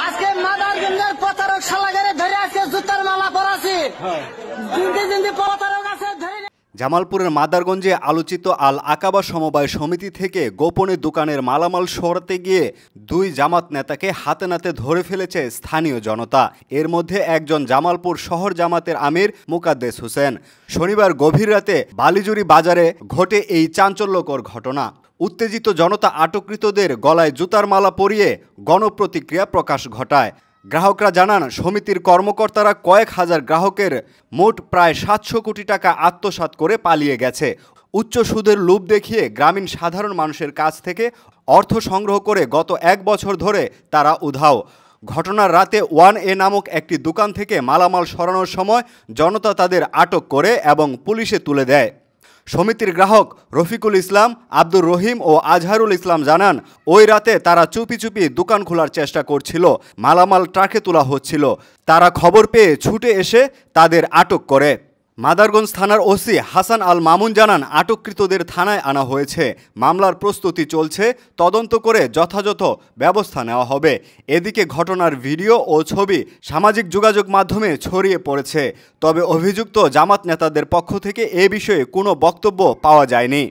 আজকে মাদারগঞ্জের প্রতারক শালাগারে ধরে আজকে জুতার মালা পরাছি। জিন্দি প্রতারক আছে ধরে। জামালপুরের মাদারগঞ্জে আলোচিত আল আকাবা সমবায় সমিতি থেকে গোপনে দোকানের মালামাল সরাতে গিয়ে দুই জামাত নেতাকে হাতে নাতে ধরে ফেলেছে স্থানীয় জনতা। এর মধ্যে একজন জামালপুর শহর জামাতের আমির মুকাদ্দেস হোসেন। শনিবার গভীর রাতে বালিজুরি বাজারে ঘটে এই চাঞ্চল্যকর ঘটনা। উত্তেজিত জনতা আটককৃতদের গলায় জুতার মালা পরিয়ে গণপ্রতিক্রিয়া প্রকাশ ঘটায়। গ্রাহকরা জানান, সমিতির কর্মকর্তারা কয়েক হাজার গ্রাহকের মোট প্রায় ৭০০ কোটি টাকা আত্মসাৎ করে পালিয়ে গেছে। উচ্চ সুদের লোভ দেখিয়ে গ্রামীণ সাধারণ মানুষের কাছ থেকে অর্থ সংগ্রহ করে গত ১ বছর ধরে তারা উধাও। ঘটনার রাতে 1A নামক একটি দোকান থেকে মালামাল সরানোর সময় জনতা তাদের আটক করে এবং পুলিশে তুলে দেয়। সমিতির গ্রাহক রফিকুল ইসলাম, আব্দুর রহিম ও আজহারুল ইসলাম জানান, ওই রাতে তারা চুপি চুপি দোকান খোলার চেষ্টা করছিল। মালামাল ট্রাকে তোলা হচ্ছিল। তারা খবর পেয়ে ছুটে এসে তাদের আটক করে। মাদারগঞ্জ থানার ওসি হাসান আল মামুন জানান, আটককৃতদের থানায় আনা হয়েছে। মামলার প্রস্তুতি চলছে। তদন্ত করে যথাযথ ব্যবস্থা নেওয়া হবে। এদিকে ঘটনার ভিডিও ও ছবি সামাজিক যোগাযোগ মাধ্যমে ছড়িয়ে পড়েছে। তবে অভিযুক্ত জামাত নেতাদের পক্ষ থেকে এ বিষয়ে কোনো বক্তব্য পাওয়া যায়নি।